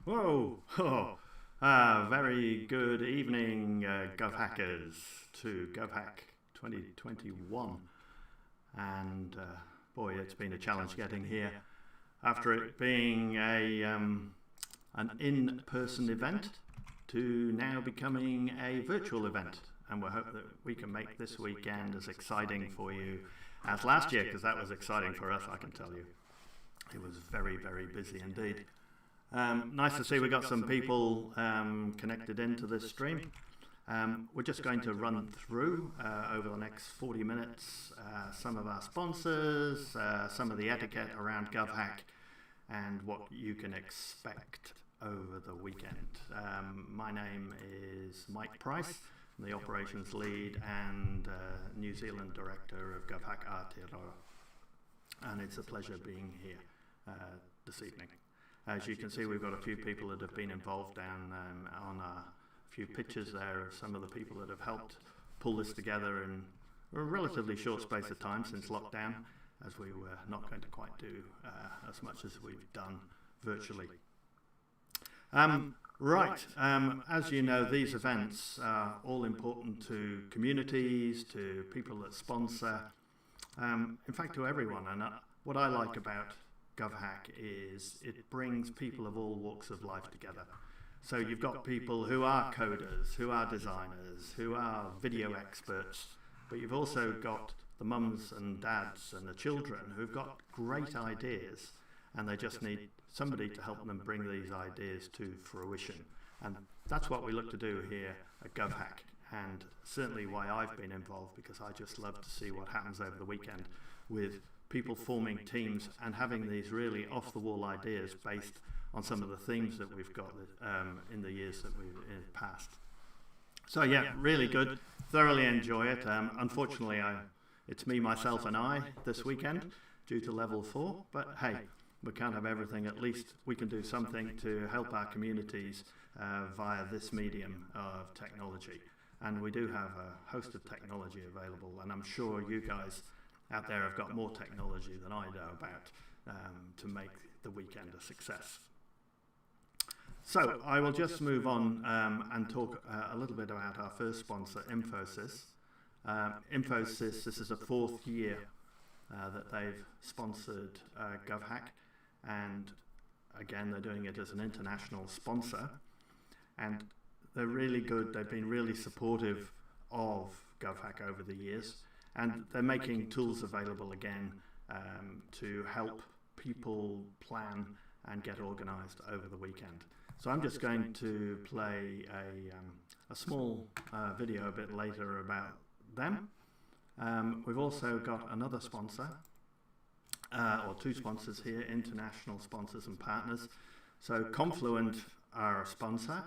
Whoa! Very good evening, GovHackers, to GovHack 2021. And boy, it's been a challenge getting here. After it being an in-person event to now becoming a virtual event. And we hope that we can make this weekend as exciting for you as last year, because that was exciting for us, I can tell you. It was very, very busy indeed. Nice to see we got some people connected into this stream. We're just going to run through over the next 40 minutes some of our sponsors, some of the etiquette around GovHack, and what you can expect over the weekend. My name is Mike Price, I'm the operations lead and New Zealand director of GovHack Aotearoa, and it's a pleasure being here this evening. As you can see, we've got a few people that have been involved down on a few pictures there of some of the people that have helped pull this together in a relatively short space of time since lockdown, as we were not going to quite do as much as we've done virtually. As you know, these events are all important to communities, to people that sponsor, in fact to everyone. And what I like about GovHack is it brings people of all walks of life together. So you've got people who are coders, who are designers, who are video experts, but you've also got the mums and dads and the children who've got great ideas, and they just need somebody to help them bring these ideas to fruition. And that's what we look to do here at GovHack, and certainly why I've been involved, because I just love to see what happens over the weekend with people forming teams and having these really off-the-wall ideas based on some of the themes that we've got in the years that we've passed. So yeah, really good. Thoroughly enjoy it. Unfortunately, it's me, myself, and I this weekend due to level 4. But hey, we can't have everything. At least we can do something to help our communities via this medium of technology. And we do have a host of technology available, and I'm sure you guys out there have got more technology than I know about to make the weekend a success. So I will just move on and talk a little bit about our first sponsor, Infosys. Infosys, this is the 4th year that they've sponsored GovHack, and again they're doing it as an international sponsor, and they're really good. They've been really supportive of GovHack over the years, and they're making tools available again to help people plan and get organized over the weekend. So I'm just going to play a small video a bit later about them. We've also got another sponsor, or 2 sponsors here, international sponsors and partners. So Confluent are a sponsor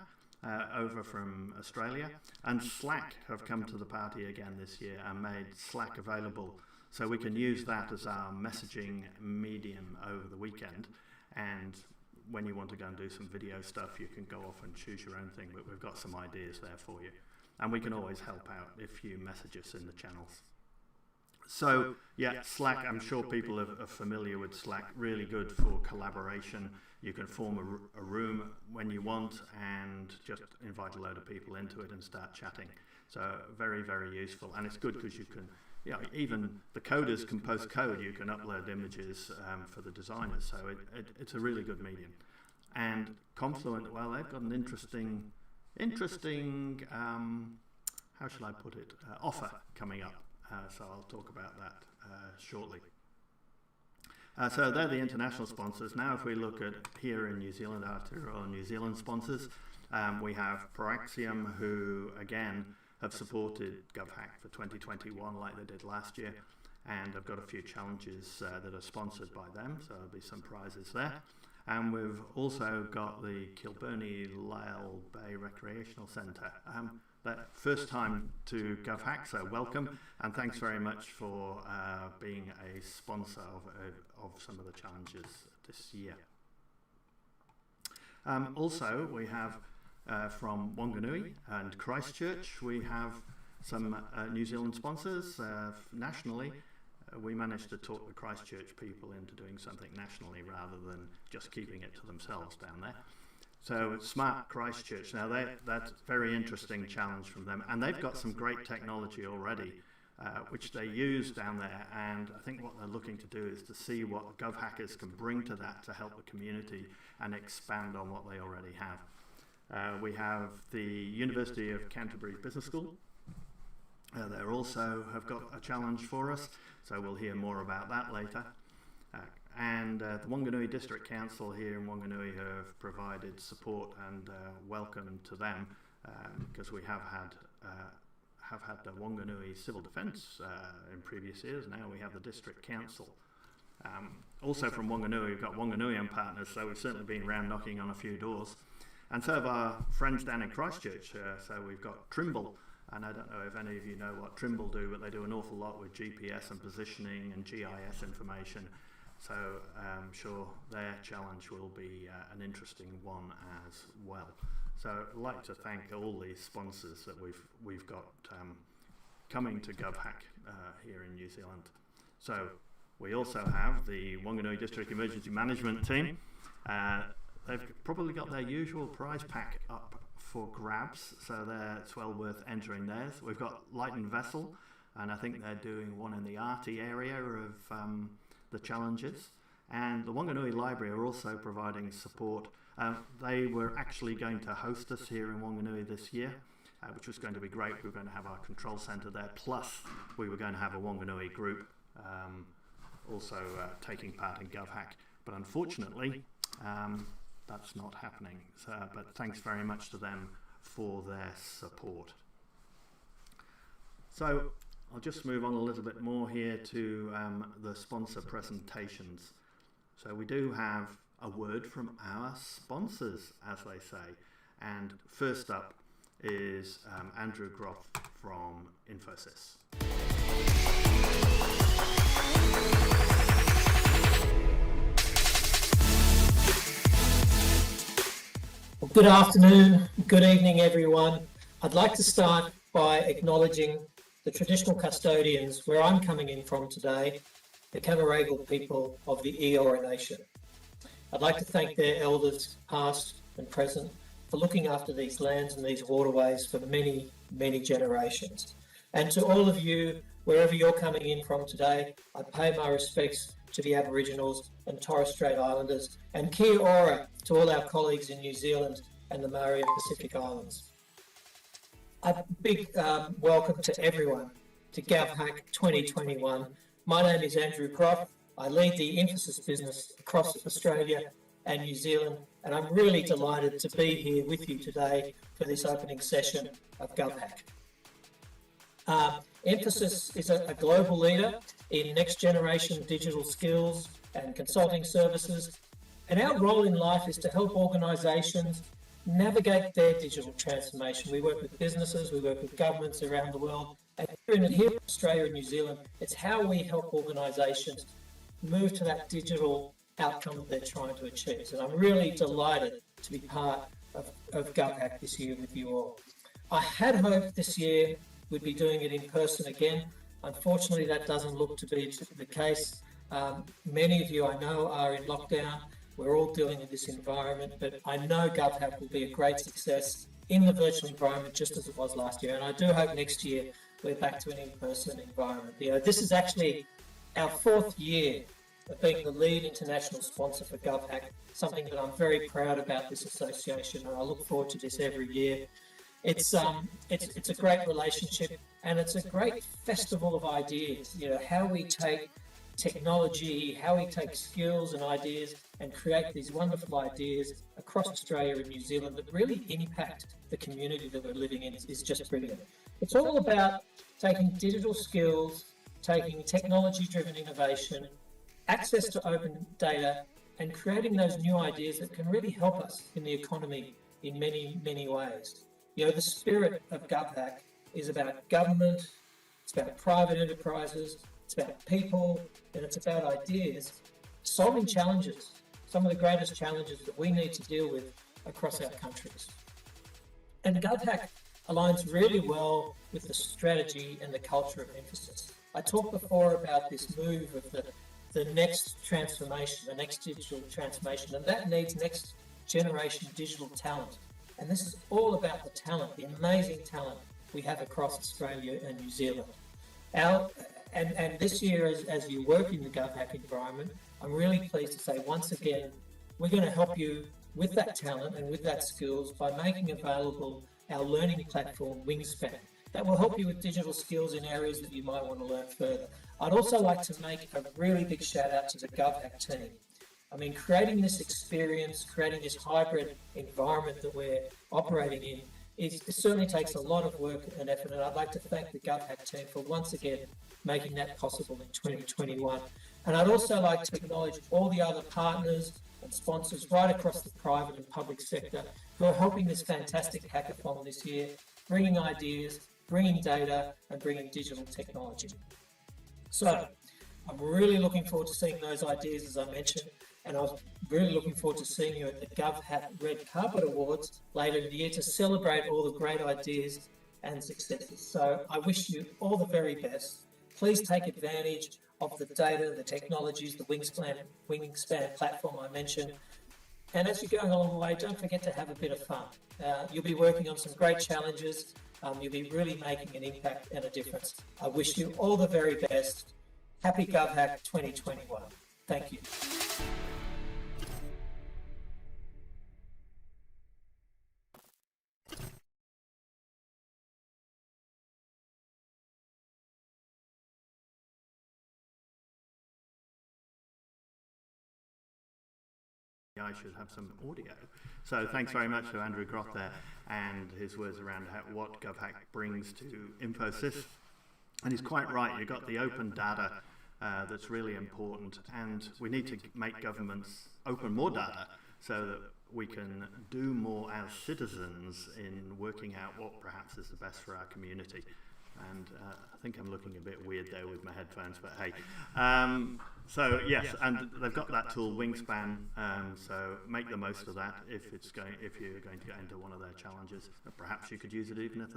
over from Australia, and Slack have come to the party again this year and made Slack available, so we can use that as our messaging medium over the weekend. And when you want to go and do some video stuff, you can go off and choose your own thing, but we've got some ideas there for you, and we can always help out if you message us in the channels. So yeah, Slack, I'm sure people are familiar with Slack. Really good for collaboration. You can form a room when you want and just invite a load of people into it and start chatting. So very, very useful. And it's good because you can, even the coders can post code. You can upload images for the designers. So it's a really good medium. And Confluent, well, they've got an interesting, how shall I put it, offer coming up. So I'll talk about that shortly. So they're the international sponsors. Now if we look at here in New Zealand, Aotearoa New Zealand sponsors, we have Proaxium, who again have supported GovHack for 2021 like they did last year, and I've got a few challenges that are sponsored by them, so there'll be some prizes there. And we've also got the Kilbirnie Lyell Bay Recreational Centre. That first time to GovHack, so welcome, and thanks very much for being a sponsor of some of the challenges this year. Also, we have from Wanganui and Christchurch, we have some New Zealand sponsors nationally. We managed to talk the Christchurch people into doing something nationally rather than just keeping it to themselves down there. So Smart Christchurch, now that's a very interesting challenge from them, and they've got some great technology already, which they use down there, and I think what they're looking to do is to see what GovHackers can bring to that to help the community and expand on what they already have. We have the University of Canterbury Business School. They also have got a challenge for us, so we'll hear more about that later. And the Wanganui District Council here in Wanganui have provided support and welcome to them, because we have had the Wanganui Civil Defence in previous years. Now we have the District Council. Also from Wanganui, we've got Wanganui partners, so we've certainly been round knocking on a few doors. And so have our friends down in Christchurch. So we've got Trimble, and I don't know if any of you know what Trimble do, but they do an awful lot with GPS and positioning and GIS information. So I'm sure their challenge will be an interesting one as well. So I'd like to thank all the sponsors that we've got coming to GovHack here in New Zealand. So we also have the Wanganui District Emergency Management team. They've probably got their usual prize pack up for grabs, so it's well worth entering theirs. We've got Light and Vessel, and I think they're doing one in the Aotearoa of the challenges, and the Wanganui Library are also providing support. They were actually going to host us here in Wanganui this year, which was going to be great. We were going to have our control centre there, plus we were going to have a Wanganui group also taking part in GovHack, but unfortunately that's not happening. But thanks very much to them for their support. So I'll just move on a little bit more here to the sponsor presentations. So we do have a word from our sponsors, as they say. And first up is Andrew Groff from Infosys. Well, good afternoon, good evening, everyone. I'd like to start by acknowledging the traditional custodians where I'm coming in from today, the Camaragal people of the Eora Nation. I'd like to thank their elders, past and present, for looking after these lands and these waterways for many, many generations. And to all of you, wherever you're coming in from today, I pay my respects to the Aboriginals and Torres Strait Islanders, and kia ora to all our colleagues in New Zealand and the Maori and Pacific Islands. A big welcome to everyone to GovHack 2021. My name is Andrew Groff. I lead the Infosys business across Australia and New Zealand, and I'm really delighted to be here with you today for this opening session of GovHack. Infosys is a global leader in next generation digital skills and consulting services, and our role in life is to help organisations navigate their digital transformation. We work with businesses, we work with governments around the world, and here in Australia and New Zealand, it's how we help organisations move to that digital outcome that they're trying to achieve. So I'm really delighted to be part of GovHack this year with you all. I had hoped this year we'd be doing it in person again. Unfortunately, that doesn't look to be the case. Many of you I know are in lockdown. We're all dealing with this environment, but I know GovHack will be a great success in the virtual environment, just as it was last year. And I do hope next year we're back to an in-person environment. This is actually our 4th year of being the lead international sponsor for GovHack, something that I'm very proud about this association, and I look forward to this every year. It's a great relationship, and it's a great festival of ideas. How we take technology, how we take skills and ideas and create these wonderful ideas across Australia and New Zealand that really impact the community that we're living in is just brilliant. It's all about taking digital skills, taking technology-driven innovation, access to open data, and creating those new ideas that can really help us in the economy in many, many ways. The spirit of GovHack is about government, it's about private enterprises, it's about people, and it's about ideas, solving challenges, some of the greatest challenges that we need to deal with across our countries. And GovHack aligns really well with the strategy and the culture of Infosys. I talked before about this move of the next transformation, the next digital transformation, and that needs next generation digital talent. And this is all about the talent, the amazing talent we have across Australia and New Zealand. And this year, as you work in the GovHack environment, I'm really pleased to say once again, we're going to help you with that talent and with that skills by making available our learning platform, Wingspan. That will help you with digital skills in areas that you might want to learn further. I'd also like to make a really big shout out to the GovHack team. I mean, creating this experience, creating this hybrid environment that we're operating in, it certainly takes a lot of work and effort, and I'd like to thank the GovHack team for once again making that possible in 2021. And I'd also like to acknowledge all the other partners and sponsors right across the private and public sector who are helping this fantastic hackathon this year, bringing ideas, bringing data, and bringing digital technology. So I'm really looking forward to seeing those ideas, as I mentioned, and I was really looking forward to seeing you at the GovHack Red Carpet Awards later in the year to celebrate all the great ideas and successes. So I wish you all the very best. Please take advantage of the data, the technologies, the Wingspan platform I mentioned. And as you're going along the way, don't forget to have a bit of fun. You'll be working on some great challenges. You'll be really making an impact and a difference. I wish you all the very best. Happy GovHack 2021. Thank you. I should have some audio. So thanks very much to Andrew Groth there and his words around what GovHack brings to Infosys. And he's quite right, you've got the open data that's really important, and we need to make governments open more data so that we can do more as citizens in working out what perhaps is the best for our community. And I think I'm looking a bit weird there with my headphones, but hey. So yes, and they've got that tool, Wingspan, so make the most of that if you're going to get into one of their challenges. Perhaps you could use it even if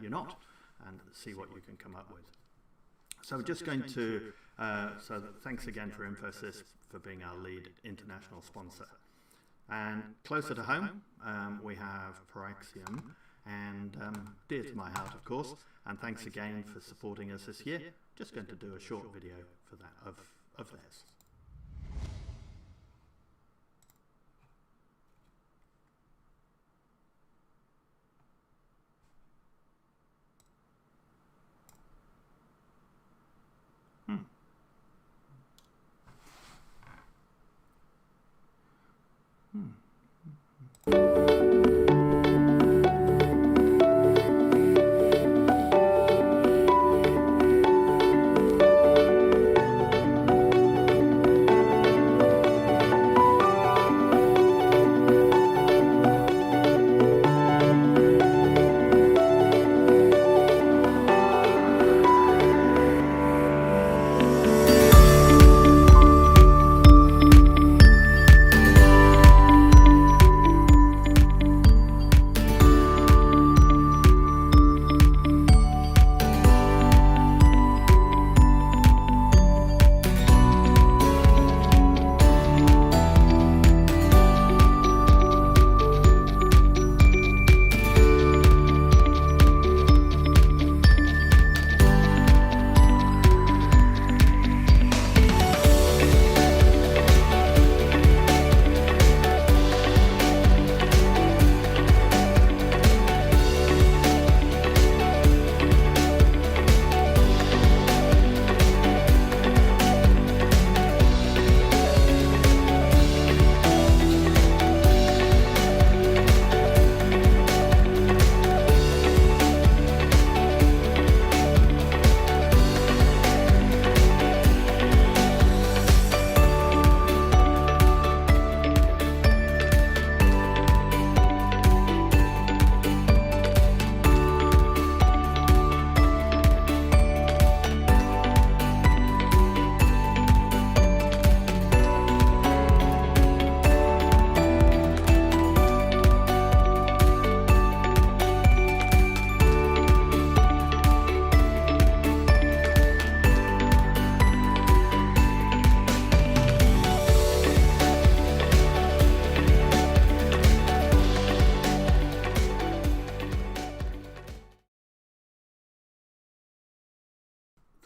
you're not, and see what you can come up with. So we're just going to, thanks again for Infosys for being our lead international sponsor. And closer to home, we have Paraxium, and dear to my heart, of course, and thanks again for supporting us this year. Just going to do a short video for that of theirs.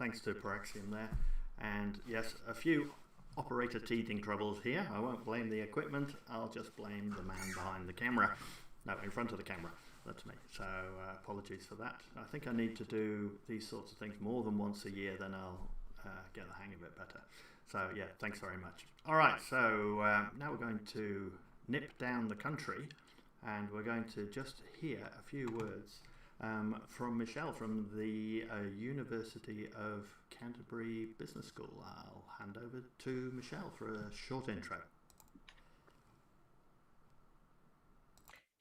thanks to Paraxium there. And yes, a few operator teething troubles here. I won't blame the equipment, I'll just blame the man behind the camera. No, in front of the camera. That's me. So apologies for that. I think I need to do these sorts of things more than once a year, then I'll get the hang of it better. So yeah, thanks very much. All right, so now we're going to nip down the country, and we're going to just hear a few words from Michelle from the University of Canterbury Business School. I'll hand over to Michelle for a short intro.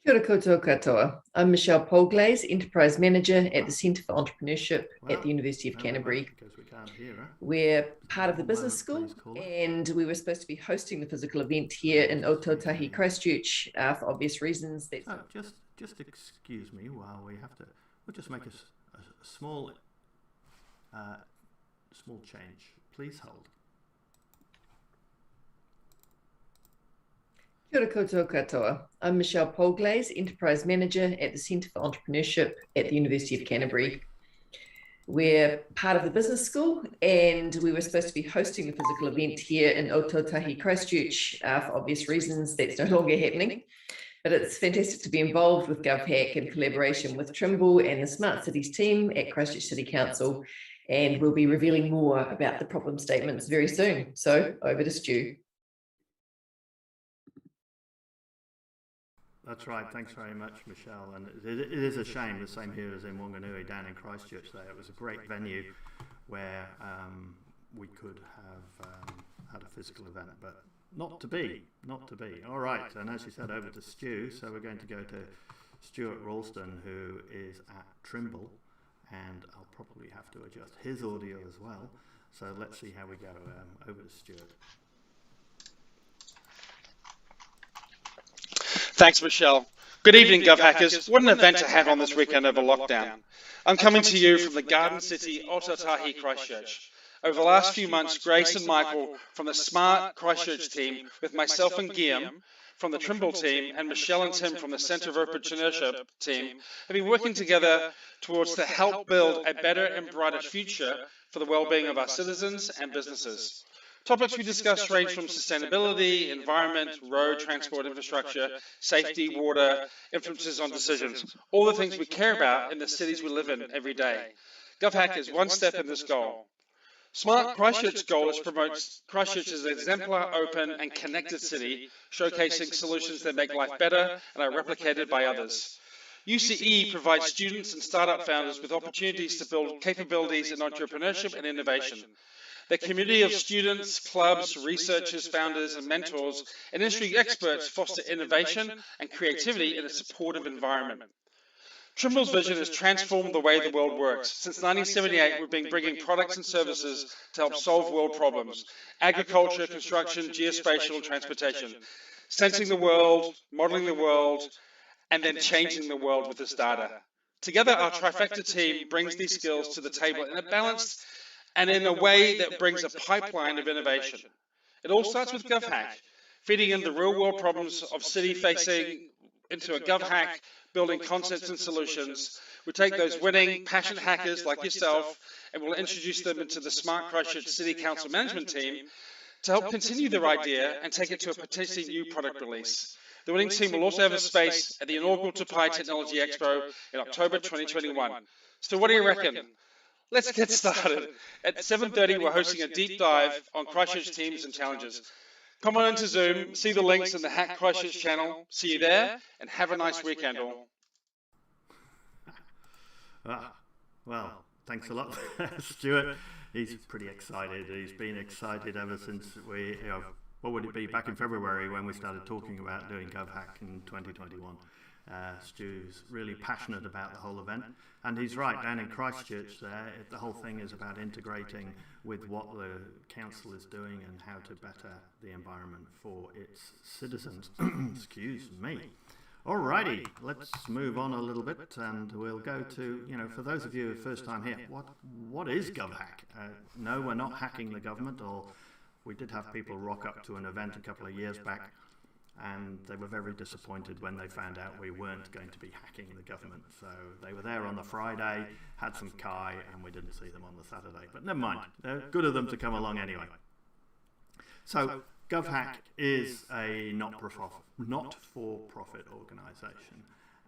Kia ora koutou katoa. I'm Michelle Polglaze, Enterprise Manager at the Centre for Entrepreneurship at the University of Canterbury. Because we can't hear her. We're part of the business school, and we were supposed to be hosting the physical event here in Aotearoa, Christchurch, for obvious reasons. So just excuse me while we'll just make a small change. Please hold. Kia ora koutou katoa. I'm Michelle Polglaze, Enterprise Manager at the Centre for Entrepreneurship at the University of Canterbury. We're part of the business school, and we were supposed to be hosting the physical event here in Aotearoa, Christchurch, for obvious reasons. That's no longer happening. But it's fantastic to be involved with GovHack in collaboration with Trimble and the Smart Cities team at Christchurch City Council, and we'll be revealing more about the problem statements very soon. So over to Stu. That's right. Thanks very much, Michelle. And it is a shame, the same here as in Wanganui down in Christchurch there. It was a great venue where we could have had a physical event, but not to be. All right, and as you said, over to Stu. So we're going to go to Stuart Ralston, who is at Trimble, and I'll probably have to adjust his audio as well. So let's see how we go. Over to Stuart. Thanks, Michelle. Good evening, GovHackers. What an event to have on this weekend over lockdown. I'm coming to you from the Garden City, Aotearoa, Christchurch. Over the last few months, Grace and Michael from the Smart Christchurch team, with myself and Guillaume from the Trimble team, and Michelle and Tim from the Centre of Entrepreneurship team, have been working together towards to help build a better and brighter future for the well-being of our citizens and businesses. Topics we discussed range from sustainability, environment, road transport infrastructure, safety, water, influences on decisions, all the things we care about in the cities we live in every day. GovHack is one step in this goal. Smart Christchurch's goal is to promote Christchurch as an exemplar, open and connected city, showcasing solutions that make life better and are replicated by others. UCE provides students and startup founders with opportunities to build capabilities in entrepreneurship and innovation. The community of students, clubs, researchers, founders and mentors and industry experts foster innovation and creativity in a supportive environment. Trimble's vision has transformed the way the world works. Since 1978, we've been bringing products and services to help solve world problems: agriculture, construction, geospatial and transportation, sensing the world, modeling the world, and then changing the world with this data. Together, our trifecta team brings these skills to the table in a balanced and in a way that brings a pipeline of innovation. It all starts with GovHack, feeding in the real-world problems of city facing into a GovHack, building concepts and solutions. We take those winning, passionate hackers like yourself, and we'll introduce them into the Smart Christchurch City Council management team to help continue their idea and take it to a potentially new product release. The winning team will also have a space at the inaugural Tupai Technology Expo in October 2021. So what do you reckon? Let's get started. At 7:30, we're hosting a deep dive on Christchurch teams and challenges. Come on into Zoom, see the links in the Hack Christchurch channel. See you there, and have a nice weekend all. Well, thanks a lot, Stuart. He's pretty excited. He's been excited ever since what would it be, back in February when we started talking about doing GovHack in 2021. Stu's really passionate about the whole event, and he's right, down in Christchurch there, the whole thing is about integrating with what the council is doing and how to better the environment for its citizens. Excuse me. Alrighty, let's move on a little bit, and we'll go to, for those of you first time here, what is GovHack? No, we're not hacking the government, or we did have people rock up to an event a couple of years back and they were very disappointed when they found out we weren't going to be hacking the government. So they were there on the Friday, had some kai, and we didn't see them on the Saturday. But never mind, they're good of them to come along anyway. So GovHack is a not-for-profit organisation,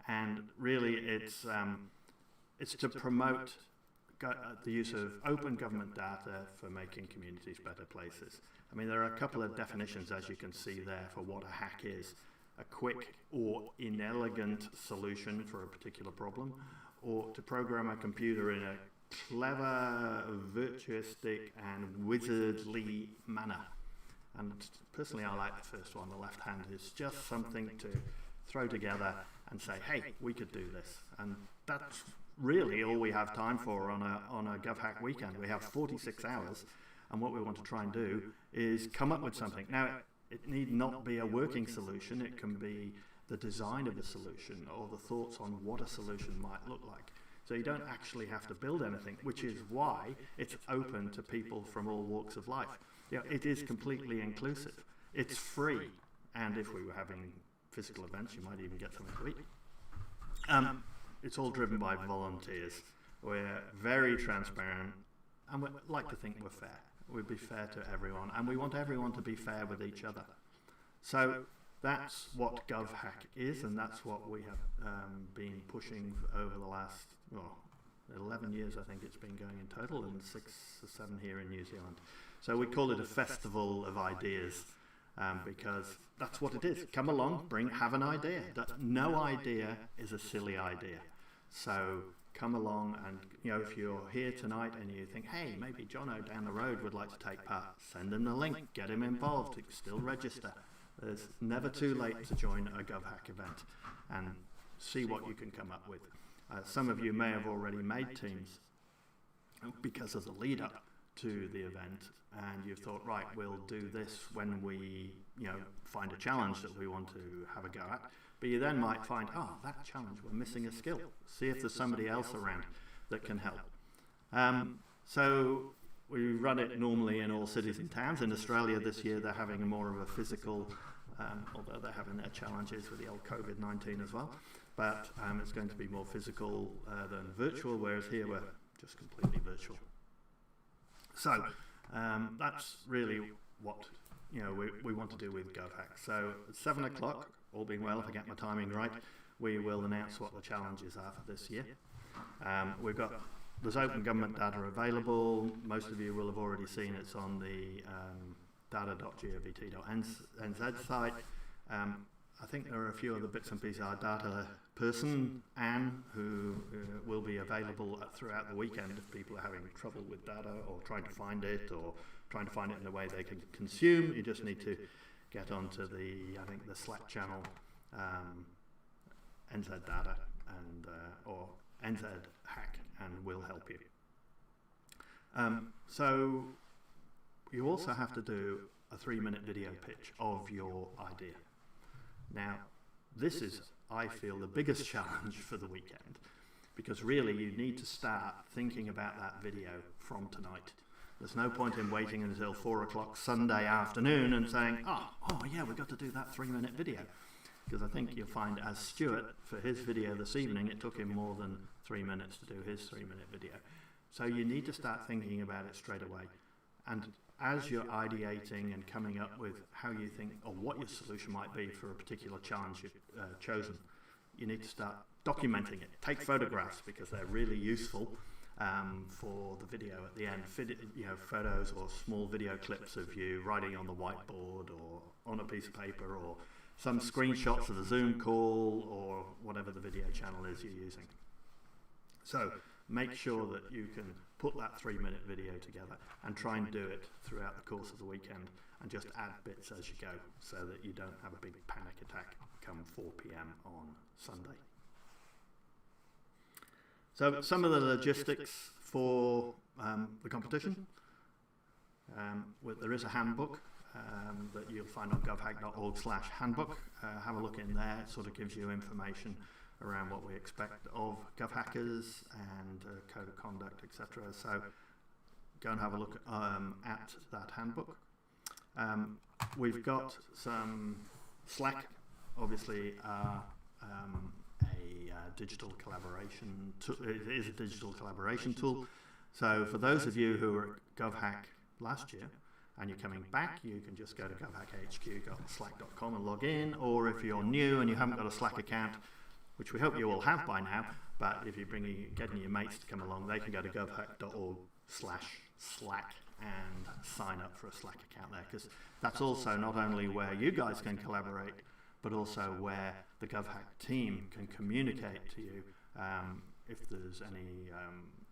and really it's to promote the use of open government data for making communities better places. I mean, there are a couple of definitions, as you can see there, for what a hack is. A quick or inelegant solution for a particular problem, or to program a computer in a clever, virtuistic, and wizardly manner. And personally, I like the first one, the left hand. It's just something to throw together and say, hey, we could do this. And that's really all we have time for on a GovHack weekend. We have 46 hours, and what we want to try and do is come up with something. Now, it need not be a working solution. It can be the design of a solution or the thoughts on what a solution might look like. So you don't actually have to build anything, which is why it's open to people from all walks of life. You know, it is completely inclusive. It's free, and if we were having physical events, you might even get something to eat. It's all driven by volunteers. We're very transparent, and we like to think we're fair. We'd be fair to everyone, and we want everyone to be fair with each other. So that's what GovHack is, and that's what we have been pushing over the last 11 years, I think it's been going in total, and 6 or 7 here in New Zealand. So we call it a festival of ideas, because that's what it is. Come along, have an idea. No idea is a silly idea. So come along, and if you're here tonight and you think, hey, maybe Jono down the road would like to take part, send him the link, get him involved, he can still register. It's never too late to join a GovHack event and see what you can come up with. Some of you may have already made teams because of the lead up to the event, and you've thought, right, we'll do this when we find a challenge that we want to have a go at. But you then might find, that challenge, we're missing a skill. See if there's somebody else around that can help. So we run it normally in all cities and towns. In Australia this year, they're having more of a physical, although they're having their challenges with the old COVID-19 as well. But it's going to be more physical than virtual, whereas here we're just completely virtual. So that's really what we want to do with GovHack. So at 7 o'clock, all being well, if I get my timing right, we will announce what the challenges are for this year. There's open government data available. Most of you will have already seen it's on the data.govt.nz site. I think there are a few other bits and pieces. Our data person, Anne, who will be available throughout the weekend if people are having trouble with data or trying to find it or trying to find it in a way they can consume. You just need to get onto the Slack channel, NZ Data or NZ Hack, and we'll help you. So you also have to do a 3-minute video pitch of your idea. Now, this is, I feel, the biggest challenge for the weekend, because really you need to start thinking about that video from tonight. There's no point in waiting until 4 o'clock Sunday afternoon and saying, oh yeah, we've got to do that 3-minute video. Because I think you'll find, as Stuart, for his video this evening, it took him more than 3 minutes to do his 3-minute video. So you need to start thinking about it straight away. And as you're ideating and coming up with how you think or what your solution might be for a particular challenge you've chosen, you need to start documenting it. Take photographs, because they're really useful for the video at the end. Photos or small video clips of you writing on the whiteboard or on a piece of paper, or some screenshots of a Zoom call or whatever the video channel is you're using. So make sure that you can put that 3-minute video together and try and do it throughout the course of the weekend, and just add bits as you go so that you don't have a big panic attack come 4 p.m. on Sunday. So some of the logistics for the competition. There is a handbook that you'll find on govhack.org/handbook. Have a look in there. It sort of gives you information around what we expect of GovHackers and code of conduct, etc. So go and have a look at that handbook. We've got some Slack, obviously, digital collaboration it is a digital collaboration tool. So for those of you who were at GovHack last year and you're coming back, you can just go to govhackhq.slack.com and log in, or if you're new and you haven't got a Slack account, which we hope you all have by now, but if you're getting your mates to come along, they can go to govhack.org/Slack and sign up for a Slack account there, because that's also not only where you guys can collaborate, but also where the GovHack team can communicate to you if there's any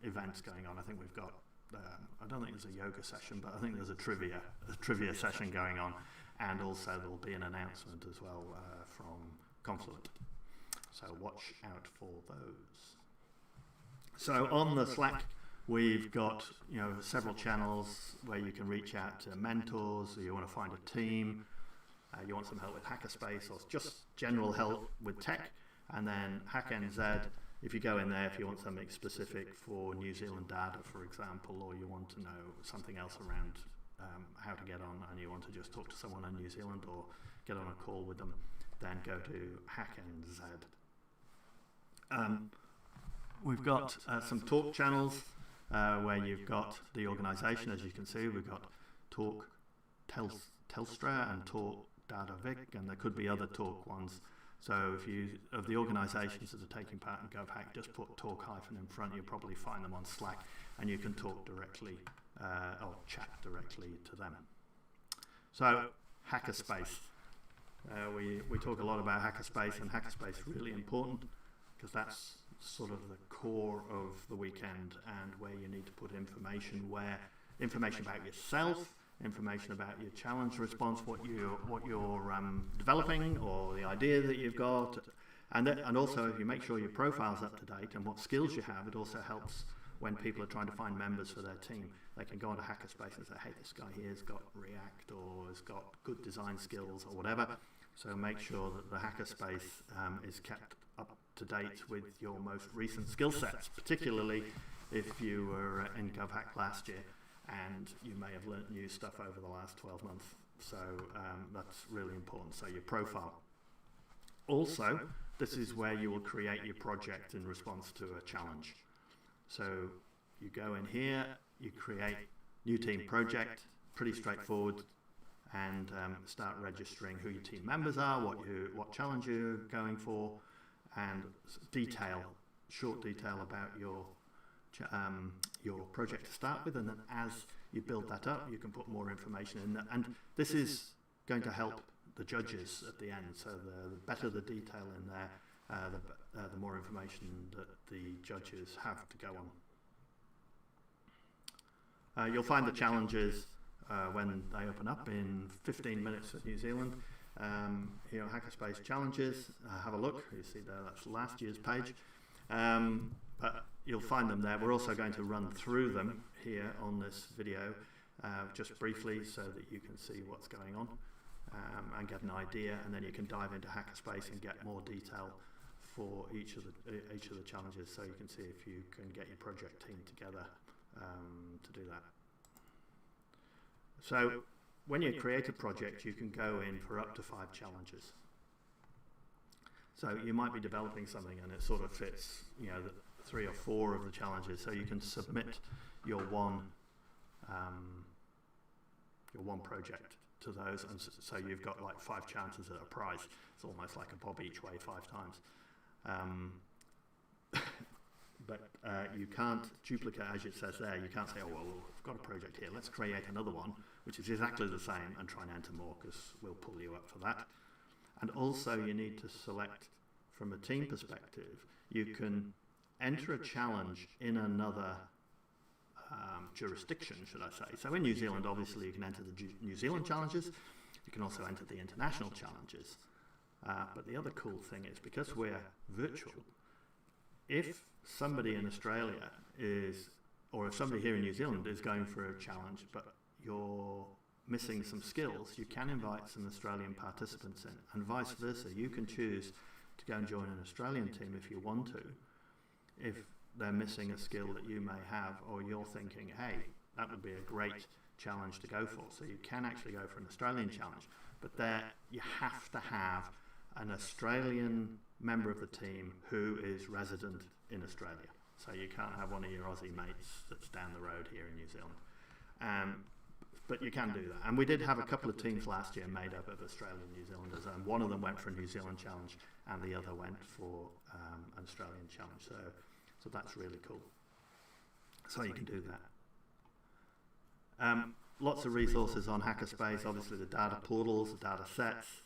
events going on. I think we've got, I don't think there's a yoga session, but I think there's a trivia session going on, and also there'll be an announcement as well from Confluent. So watch out for those. So on the Slack, we've got several channels where you can reach out to mentors, or you want to find a team, you want some help with Hackerspace, or just general help with tech. And then HackNZ, if you go in there, if you want something specific for New Zealand data, for example, or you want to know something else around how to get on, and you want to just talk to someone in New Zealand or get on a call with them, then go to HackNZ. We've got some talk channels where you've got the organisation, as you can see. We've got Talk Telstra and Talk Data Vic, and there could be other talk ones. So if you, of the organisations that are taking part in GovHack, just put talk hyphen in front, you'll probably find them on Slack, and you can talk directly or chat directly to them. So Hackerspace. We talk a lot about Hackerspace, and Hackerspace is really important because that's sort of the core of the weekend, and where you need to put information about yourself, information about your challenge response, what you're developing, or the idea that you've got, and also if you make sure your profile's up to date and what skills you have, it also helps when people are trying to find members for their team. They can go onto Hackerspace and say, hey, this guy here's got React, or has got good design skills, or whatever. So make sure that the Hackerspace is kept up to date with your most recent skill sets, particularly if you were in GovHack last year and you may have learnt new stuff over the last 12 months. So that's really important. So your profile. Also, this is where you will create your project in response to a challenge. So you go in here, you create new team project, pretty straightforward, and start registering who your team members are, what challenge you're going for, and short detail about your project to start with, and then as you build that up, you can put more information in there. And this is going to help the judges at the end. So the better the detail in there, the more information that the judges have to go on. You'll find the challenges when they open up in 15 minutes at New Zealand. Here are Hackerspace challenges. Have a look. You see there, that's last year's page. But you'll find them there. We're also going to run through them here on this video just briefly so that you can see what's going on and get an idea, and then you can dive into Hackerspace and get more detail for each of the challenges, so you can see if you can get your project team together to do that. So when you create a project, you can go in for up to 5 challenges. So you might be developing something and it sort of fits, the 3 or 4 of the challenges. So you can submit your one project to those, and so you've got like 5 chances at a prize. It's almost like a bob each way 5 times. But you can't duplicate, as it says there. You can't say, oh, well, we've got a project here, let's create another one, which is exactly the same, and try and enter more, because we'll pull you up for that. And also you need to select, from a team perspective, you can enter a challenge in another jurisdiction, should I say. So in New Zealand, obviously, you can enter the New Zealand challenges. You can also enter the international challenges. But the other cool thing is, because we're virtual, if somebody in Australia or if somebody here in New Zealand is going for a challenge, but you're missing some skills, you can invite some Australian participants in, and vice versa. You can choose to go and join an Australian team if you want to, if they're missing a skill that you may have, or you're thinking, hey, that would be a great challenge to go for. So you can actually go for an Australian challenge, but there you have to have an Australian member of the team who is resident in Australia. So you can't have one of your Aussie mates that's down the road here in New Zealand. But you can do that. And we did have a couple of teams last year made up of Australian New Zealanders, and one of them went for a New Zealand challenge and the other went for an Australian challenge. So that's really cool. So you can do that. Lots of resources on Hackerspace, obviously the data portals, the data sets,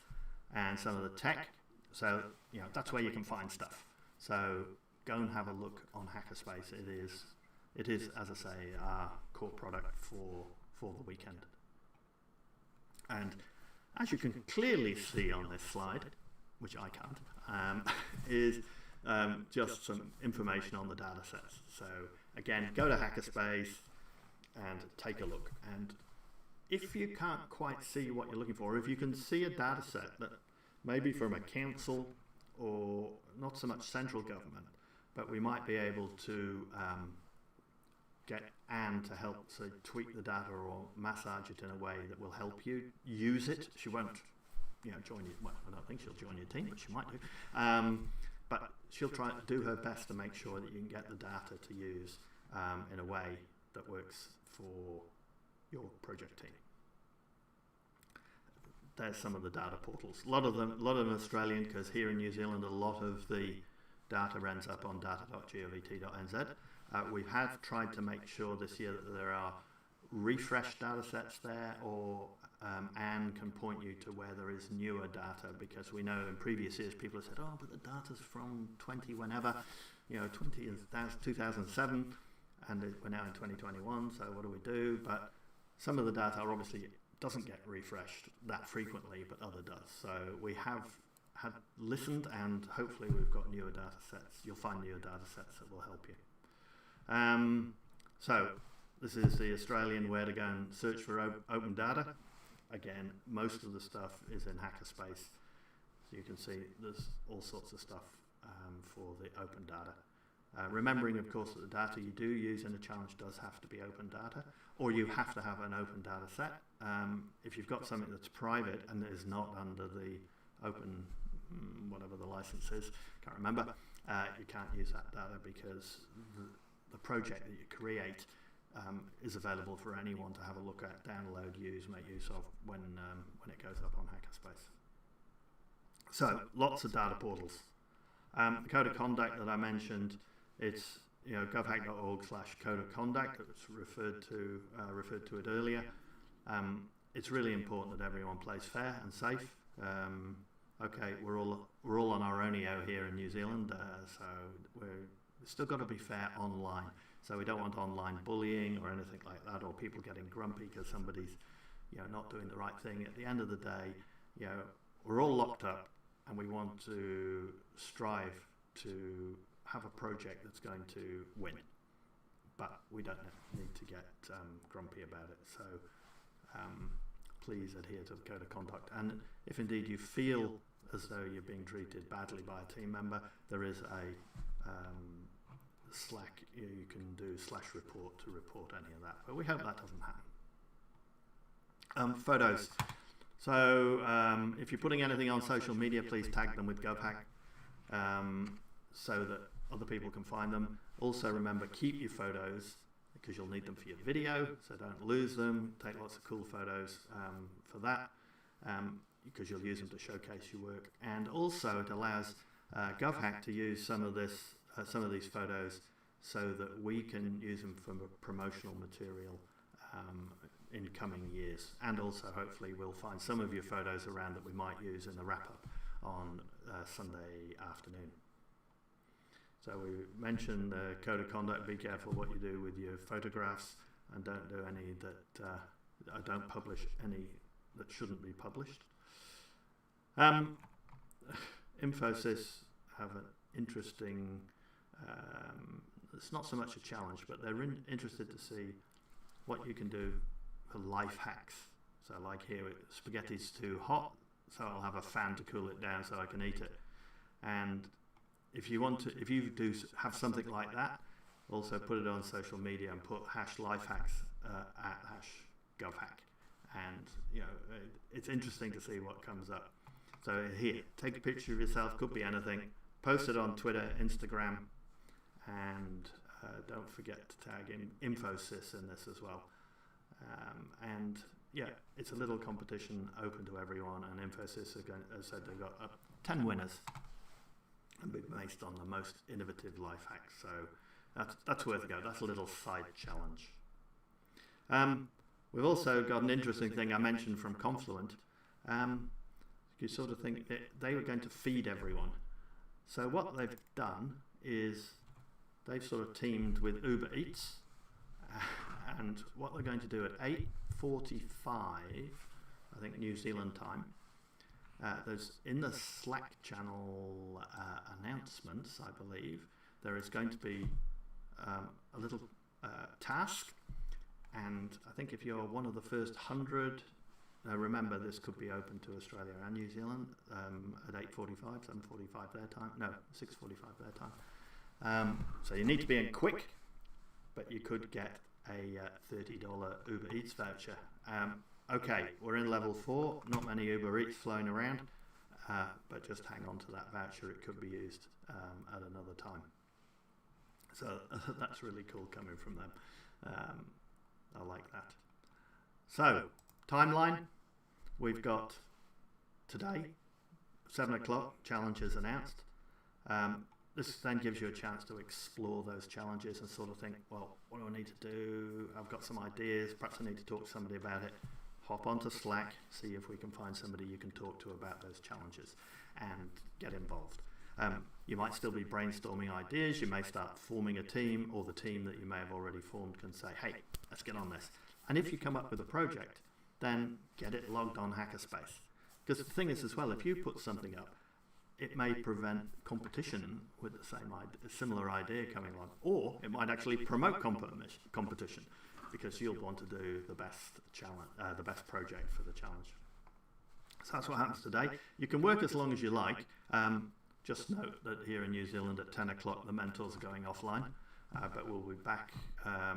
and some of the tech. So, that's where you can find stuff. So go and have a look on Hackerspace. It is, as I say, our core product for the weekend. And as you can clearly see on this slide, which I can't, is just some information on the data sets. So again, go to Hackerspace and take a look. And if you can't quite see what you're looking for, if you can see a data set that maybe from a council or not so much central government, but we might be able to get Anne to help tweak the data or massage it in a way that will help you use it. She won't, join you. Well, I don't think she'll join your team, but she might do. But she'll try to do her best to make sure that you can get the data to use in a way that works for your project team. There's some of the data portals. A lot of them Australian, because here in New Zealand, a lot of the data ends up on data.govt.nz. We have tried to make sure this year that there are refreshed data sets there, or Anne can point you to where there is newer data, because we know in previous years people have said, oh, but the data's from 2007, and we're now in 2021, so what do we do? But some of the data obviously doesn't get refreshed that frequently, but other does. So we have listened, and hopefully we've got newer data sets. You'll find newer data sets that will help you. So this is the Australian where to go and search for open data. Again, most of the stuff is in Hackerspace. So you can see there's all sorts of stuff for the open data. Remembering, of course, that the data you do use in a challenge does have to be open data, or you have to have an open data set. If you've got something that's private and is not under the open, whatever the license is, can't remember, you can't use that data, because the project that you create is available for anyone to have a look at, download, use, make use of when it goes up on Hackerspace. So lots of data portals. The code of conduct that I mentioned, it's govhack.org/code of conduct. It's referred to it earlier. It's really important that everyone plays fair and safe. Okay, we're all on our own here in New Zealand, so we've still got to be fair online. So we don't want online bullying or anything like that, or people getting grumpy because somebody's not doing the right thing. At the end of the day, we're all locked up, and we want to strive to have a project that's going to win. But we don't need to get grumpy about it. So please adhere to the code of conduct. And if indeed you feel as though you're being treated badly by a team member, there is a Slack you can do /report to report any of that. But we hope that doesn't happen. Photos. So if you're putting anything on social media, please tag them with GovHack so that other people can find them. Also remember, keep your photos, because you'll need them for your video, so don't lose them. Take lots of cool photos for that, because you'll use them to showcase your work. And also it allows GovHack to use some of these photos so that we can use them for promotional material in coming years. And also hopefully we'll find some of your photos around that we might use in the wrap-up on Sunday afternoon. So we mentioned the code of conduct. Be careful what you do with your photographs, and don't do any that don't publish any that shouldn't be published. Infosys have an interesting, it's not so much a challenge, but they're interested to see what you can do for life hacks. So like here, spaghetti's too hot, so I'll have a fan to cool it down so I can eat it. And if you do have something like that, also put it on social media and put #lifehacks at #GovHack, and it's interesting to see what comes up. So here, take a picture of yourself, could be anything, post it on Twitter, Instagram, and don't forget to tag in Infosys in this as well. And yeah, it's a little competition open to everyone, and Infosys has said they've got 10 winners, and based on the most innovative life hacks. So that's worth a go. That's a little side challenge. We've also got an interesting thing I mentioned from Confluent. You sort of think that they were going to feed everyone. So what they've done is they've sort of teamed with Uber Eats, and what they're going to do at 8:45, I think New Zealand time, there's in the Slack channel announcements, I believe, there is going to be a little task, and I think if you're one of the first 100, remember this could be open to Australia and New Zealand at 8:45, 7:45 their time, no, 6:45 their time. So you need to be in quick, but you could get a $30 Uber Eats voucher. Okay, we're in level 4, not many Uber Eats flowing around, but just hang on to that voucher, it could be used at another time. So that's really cool coming from them. I like that. So, timeline, we've got today, 7 o'clock, challenges announced. This then gives you a chance to explore those challenges and sort of think, well, what do I need to do? I've got some ideas, perhaps I need to talk to somebody about it. Hop onto Slack, see if we can find somebody you can talk to about those challenges and get involved. You might still be brainstorming ideas, you may start forming a team, or the team that you may have already formed can say, hey, let's get on this. And if you come up with a project, then get it logged on Hackerspace. Because the thing is as well, if you put something up, it may prevent competition with the same similar idea coming along, or it might actually promote competition because you'll want to do the best challenge, the best project for the challenge. So that's what happens today. You can work as long as you like. Just note that here in New Zealand at 10 o'clock the mentors are going offline, but we'll be back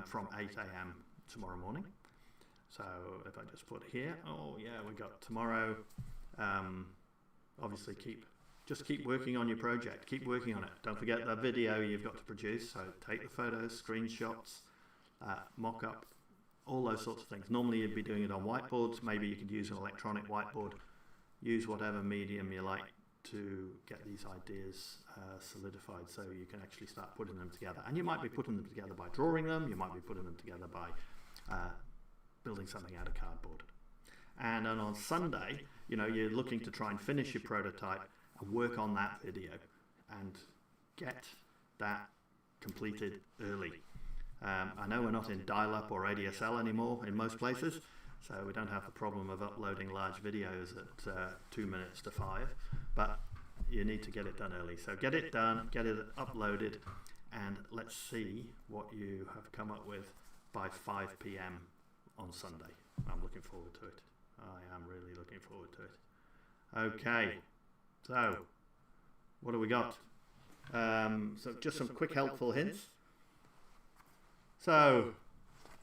from 8 a.m. tomorrow morning. So if I just put here, oh yeah, we got tomorrow. Obviously just keep working on your project, keep working on it. Don't forget the video you've got to produce, so take the photos, screenshots, mock up, all those sorts of things. Normally you'd be doing it on whiteboards, maybe you could use an electronic whiteboard, use whatever medium you like to get these ideas solidified so you can actually start putting them together. And you might be putting them together by drawing them, you might be putting them together by building something out of cardboard. And then on Sunday, you're looking to try and finish your prototype and work on that video and get that completed early. I know we're not in dial-up or ADSL anymore in most places, so we don't have the problem of uploading large videos at 2 minutes to 5, but you need to get it done early. So get it done, get it uploaded, and let's see what you have come up with by 5 p.m. on Sunday. I'm looking forward to it. I am really looking forward to it. Okay, so what do we got? So just some quick helpful hints. So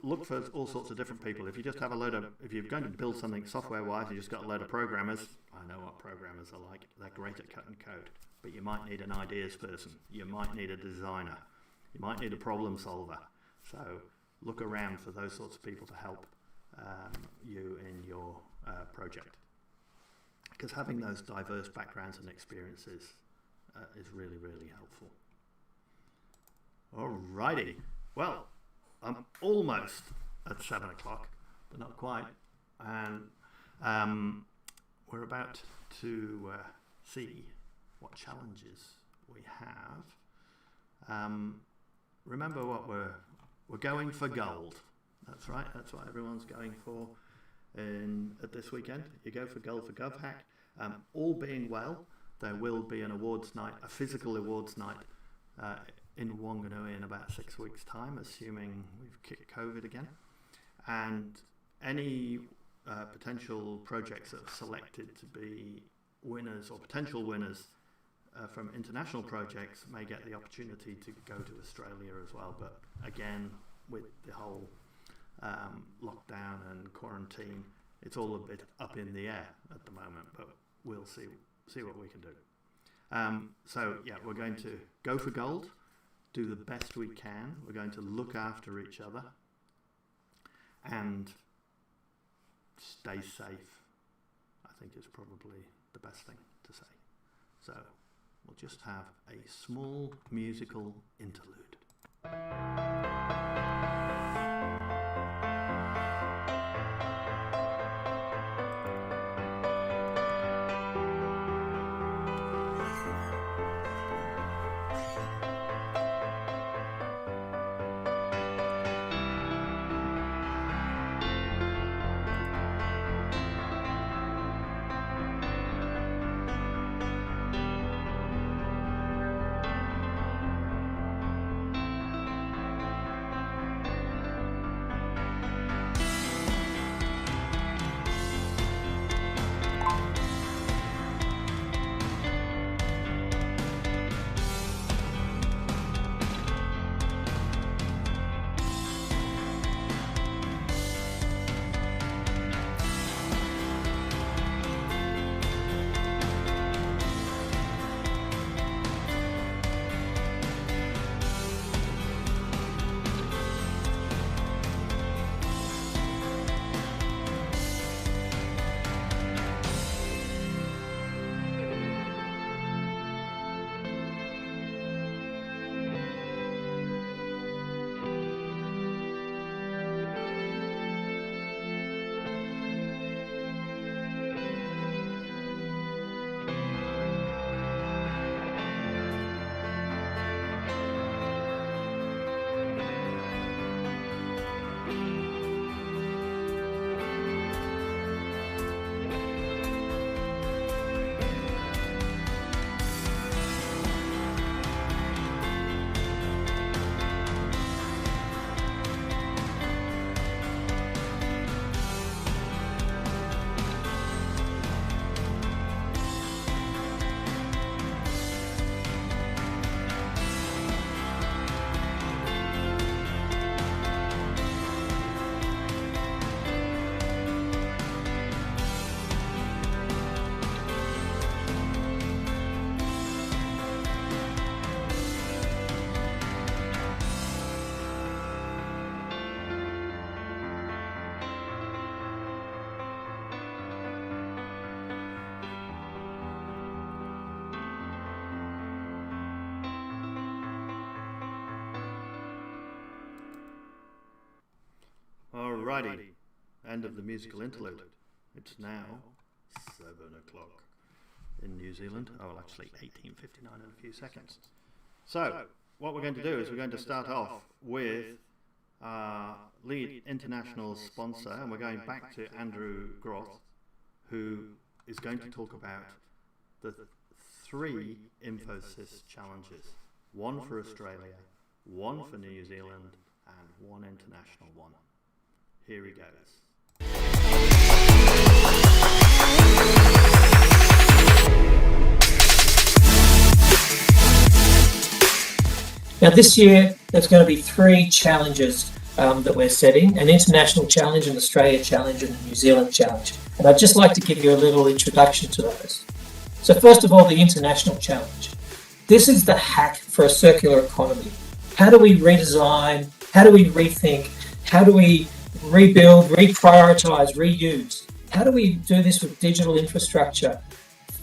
look for all sorts of different people. If you just have if you're going to build something software-wise, you just got a load of programmers. I know what programmers are like. They're great at cutting code, but you might need an ideas person. You might need a designer. You might need a problem solver. So look around for those sorts of people to help you in your project. Because having those diverse backgrounds and experiences is really, really helpful. Alrighty. Well, I'm almost at 7 o'clock, but not quite. And we're about to see what challenges we have. Remember what we're going for gold. That's right. That's what everyone's going for at this weekend. You go for gold for GovHack. All being well, there will be an awards night, a physical awards night in Wanganui in about 6 weeks' time, assuming we've kicked COVID again. And any potential projects that are selected to be winners or potential winners from international projects may get the opportunity to go to Australia as well. But again, with the whole lockdown and quarantine, it's all a bit up in the air at the moment, but we'll see what we can do. So yeah, we're going to go for gold, do the best we can. We're going to look after each other and stay safe, I think is probably the best thing to say. So we'll just have a small musical interlude. Alrighty, end of the musical interlude. It's now 7 o'clock in New Zealand. Oh, well, actually 18:59 in a few seconds. So, what we're going to do is we're going to start off with our lead international sponsor, and we're going back to Andrew Groth, who is going to talk about the 3 Infosys challenges. One for Australia, one for New Zealand, and one international one. Here he goes. Now this year, there's going to be 3 challenges that we're setting, an international challenge, an Australia challenge, and a New Zealand challenge. And I'd just like to give you a little introduction to those. So first of all, the international challenge. This is the hack for a circular economy. How do we redesign? How do we rethink? How do we rebuild, reprioritize, reuse? How do we do this with digital infrastructure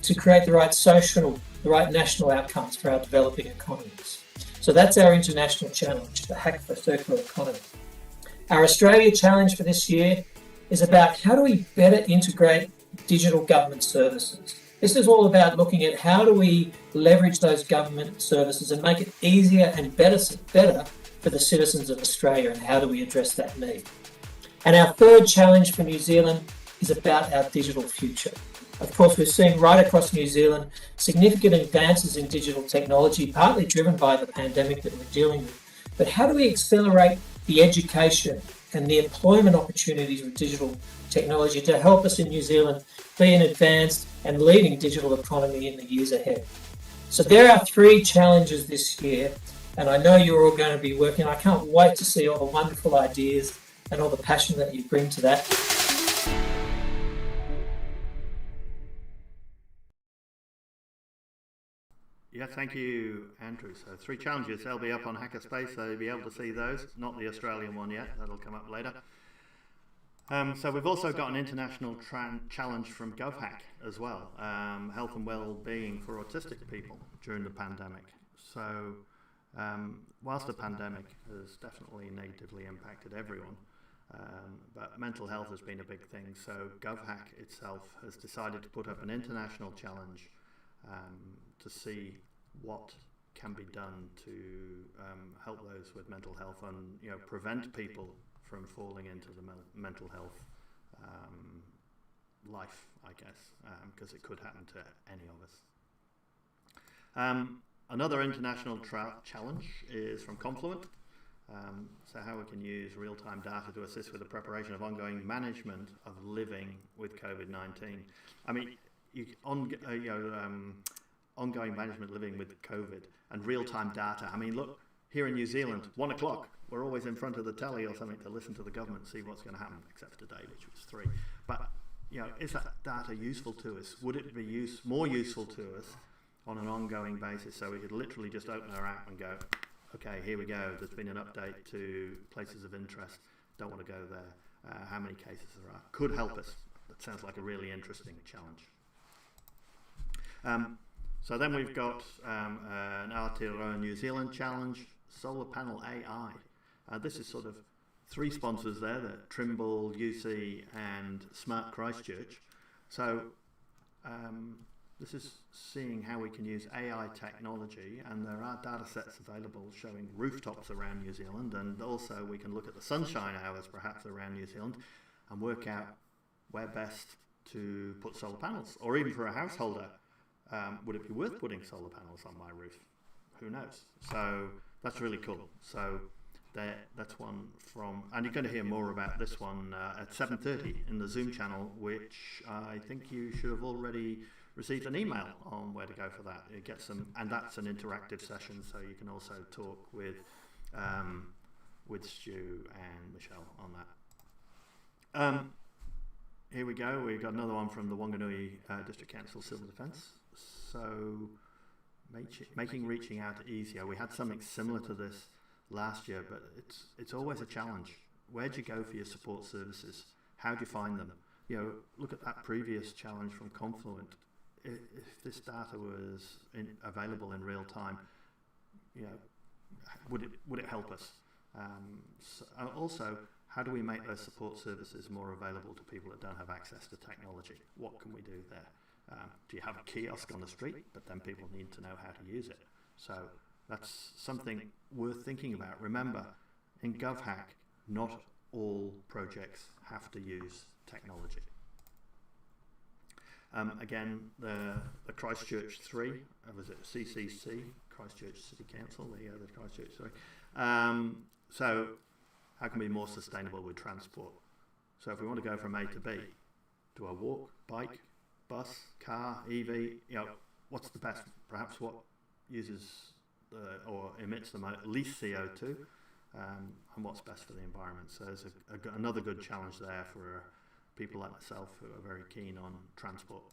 to create the right social, the right national outcomes for our developing economies? So that's our international challenge, the hack for a circular economy. Our Australia challenge for this year is about how do we better integrate digital government services. This is all about looking at how do we leverage those government services and make it easier and better for the citizens of Australia, and how do we address that need. And our third challenge for New Zealand is about our digital future. Of course, we're seeing right across New Zealand significant advances in digital technology, partly driven by the pandemic that we're dealing with. But how do we accelerate the education and the employment opportunities with digital technology to help us in New Zealand be an advanced and leading digital economy in the years ahead? So there are 3 challenges this year, and I know you're all going to be working. I can't wait to see all the wonderful ideas and all the passion that you bring to that. Yeah, thank you, Andrew. So 3 challenges, they'll be up on Hackerspace, so you'll be able to see those. Not the Australian one yet, that'll come up later. So we've also got an international challenge from GovHack as well, health and well-being for autistic people during the pandemic. So whilst the pandemic has definitely negatively impacted everyone, but mental health has been a big thing. So GovHack itself has decided to put up an international challenge to see what can be done to help those with mental health and prevent people from falling into the mental health life, I guess, because it could happen to any of us. Another international challenge is from Confluent. So how we can use real-time data to assist with the preparation of ongoing management of living with COVID-19. I mean, ongoing management living with COVID and real-time data. I mean, look, here in New Zealand, 1 o'clock, we're always in front of the telly or something to listen to the government, see what's going to happen, except for today, which was 3. But, is that data useful to us? Would it be more useful to us on an ongoing basis, so we could literally just open our app and go, okay, here we go, there's been an update to places of interest, don't want to go there, how many cases there are? Could help us. That sounds like a really interesting challenge. So then we've got an Aotearoa New Zealand challenge, solar panel AI. This is sort of 3 sponsors there, Trimble, UC and Smart Christchurch. So this is seeing how we can use AI technology, and there are data sets available showing rooftops around New Zealand, and also we can look at the sunshine hours perhaps around New Zealand and work out where best to put solar panels, or even for a householder. Would it be worth putting solar panels on my roof? Who knows? So that's really cool. So that's one from, and you're going to hear more about this one at 7:30 in the Zoom channel, which I think you should have already received an email on where to go for that. You get some, and that's an interactive session, so you can also talk with Stu and Michelle on that. Here we go. We've got another one from the Wanganui District Council Civil Defence. So making reaching out easier. We had something similar to this last year, but it's always a challenge. Where do you go for your support services? How do you find them? Look at that previous challenge from Confluent. If this data was available in real time, would it help us? Also, how do we make those support services more available to people that don't have access to technology? What can we do there? Do you have a kiosk on the street, but then people need to know how to use it? So that's something worth thinking about. Remember, in GovHack, not all projects have to use technology. Again, the Christchurch 3, was it CCC, Christchurch City Council, the Christchurch 3. So how can we be more sustainable with transport? So if we want to go from A to B, do I walk, bike, bus, car, EV? What's the best? Perhaps what uses or emits the least CO2, and what's best for the environment. So there's another good challenge there for people like myself who are very keen on transport.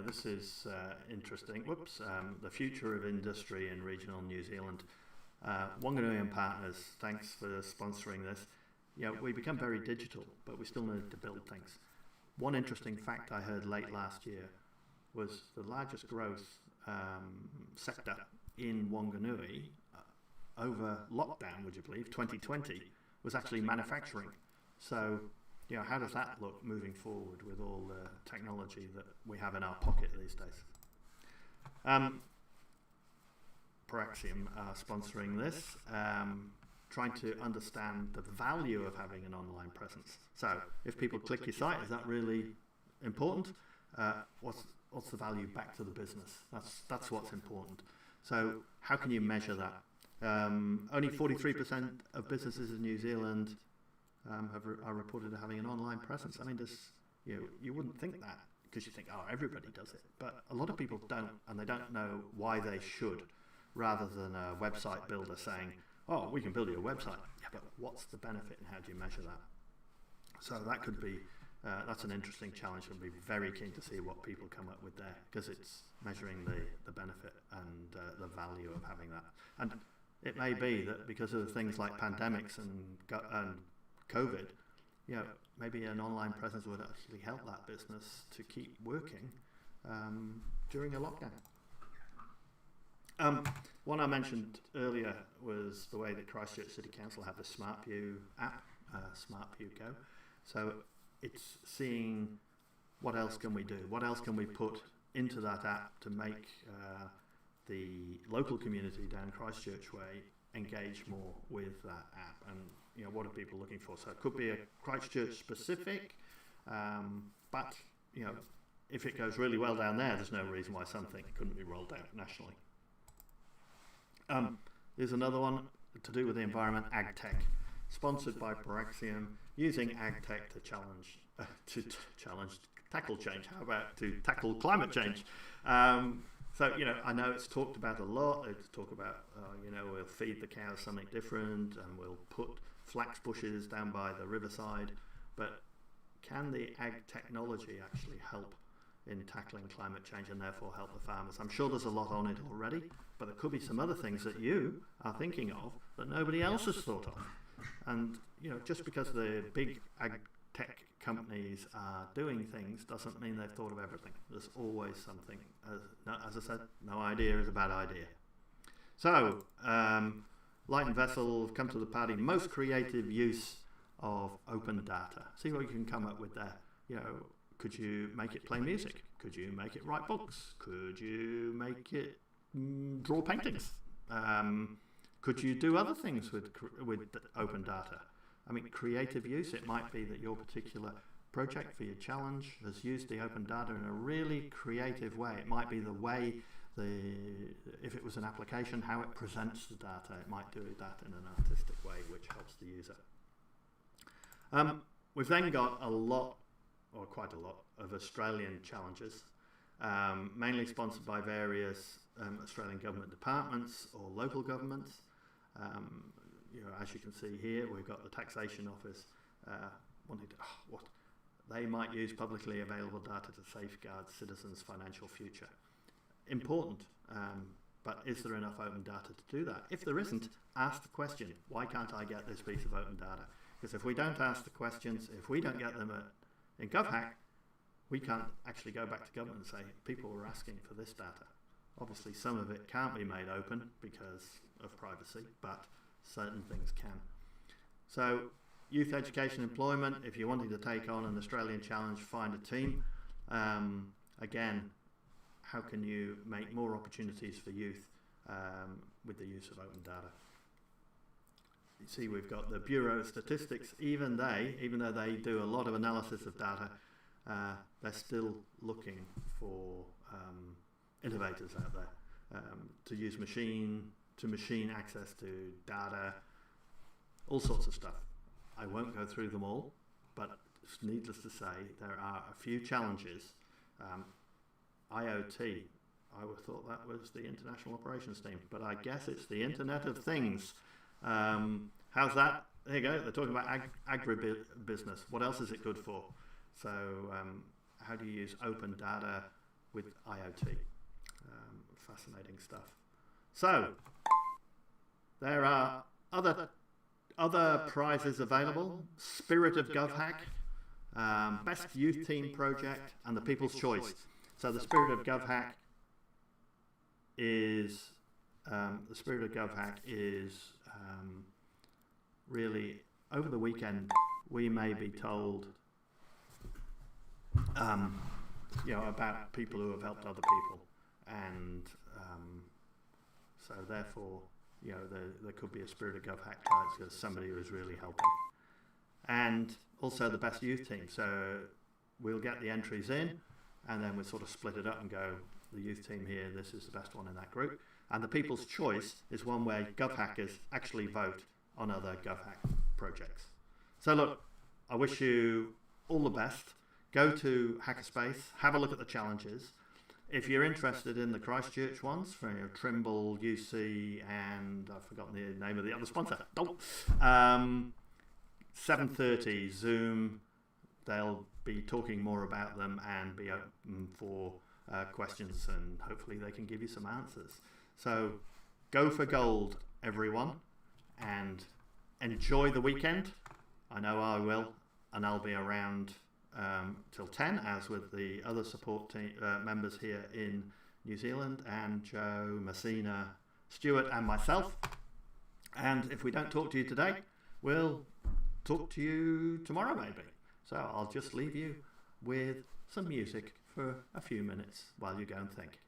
This is interesting. The future of industry in regional New Zealand. Wanganui and Partners, thanks for sponsoring this. We become very digital, but we still need to build things. One interesting fact I heard late last year was the largest growth sector in Wanganui over lockdown, would you believe, 2020, was actually manufacturing. So, how does that look moving forward with all the technology that we have in our pocket these days? Praxium are sponsoring this, trying to understand the value of having an online presence. So, if people click your site, is that really important? What's the value back to the business? That's what's important. So, how can you measure that? Only 43% of businesses in New Zealand are reported having an online presence. I mean, you wouldn't think that, because you think, oh, everybody does it. But a lot of people don't, and they don't know why they should, rather than a website builder saying, oh, we can build you a website. Yeah, but what's the benefit and how do you measure that? So that could be that's an interesting challenge. I'll be very keen to see what people come up with there, because it's measuring the benefit and the value of having that. And it may be that because of things like pandemics and COVID, maybe an online presence would actually help that business to keep working during a lockdown. One I mentioned earlier was the way that Christchurch City Council have the SmartView app, SmartView Go. So it's seeing what else can we do, what else can we put into that app to make the local community down Christchurch Way engage more with that app, and what are people looking for. So it could be a Christchurch specific, but if it goes really well down there, there's no reason why something couldn't be rolled out nationally. There's another one to do with the environment, AgTech, sponsored by Paraxium, using AgTech to tackle change. How about to tackle climate change? So, I know it's talked about a lot. It's talked about, we'll feed the cows something different, and we'll put flax bushes down by the riverside. But can the ag technology actually help in tackling climate change and therefore help the farmers? I'm sure there's a lot on it already, but there could be some other things that you are thinking of that nobody else has thought of. And, just because the big ag tech companies are doing things doesn't mean they've thought of everything. There's always something. As I said, no idea is a bad idea. So, Light and Vessel have come to the party. Most creative use of open data. See what you can come up with there. Could you make it play music? Could you make it write books? Could you make it draw paintings? Could you do other things with open data? I mean, creative use, it might be that your particular project for your challenge has used the open data in a really creative way. It might be the way, if it was an application, how it presents the data. It might do that in an artistic way, which helps the user. We've then got quite a lot of Australian challenges, mainly sponsored by various Australian government departments or local governments. As you can see here, we've got the Taxation Office wanting to, they might use publicly available data to safeguard citizens' financial future. Important, but is there enough open data to do that? If there isn't, ask the question, why can't I get this piece of open data? Because if we don't ask the questions, if we don't get them in GovHack, we can't actually go back to government and say, people were asking for this data. Obviously, some of it can't be made open because of privacy, but certain things can. So, youth education employment, if you're wanting to take on an Australian challenge, find a team. Again, how can you make more opportunities for youth with the use of open data? You see, we've got the Bureau of Statistics. Even though they do a lot of analysis of data, they're still looking for innovators out there to use machine access to data, all sorts of stuff. I won't go through them all, but it's needless to say there are a few challenges. IoT, I would have thought that was the International Operations Team, but I guess it's the Internet of Things. How's that? There you go, they're talking about agribusiness. What else is it good for? So how do you use open data with IoT? Fascinating stuff. So there are other prizes available. Spirit of GovHack, Best Youth Team Project, and the People's Choice. So the Spirit of GovHack is really, over the weekend we may be told about people who have helped other people, and so therefore there could be a Spirit of GovHack prize because somebody was really helping. And also the Best Youth Team, so we'll get the entries in and then we'll sort of split it up and go, the youth team here, this is the best one in that group. And the People's Choice is one where GovHackers actually vote on other GovHack projects. So look, I wish you all the best. Go to Hackerspace, have a look at the challenges. If you're interested in the Christchurch ones, for Trimble, UC, and I've forgotten the name of the other sponsor, 7:30 Zoom, they'll be talking more about them and be open for questions, and hopefully they can give you some answers. So go for gold, everyone, and enjoy the weekend. I know I will, and I'll be around till 10, as with the other support team, members here in New Zealand, and Joe, Messina, Stuart and myself. And if we don't talk to you today, we'll talk to you tomorrow maybe. So I'll just leave you with some music for a few minutes while you go and think.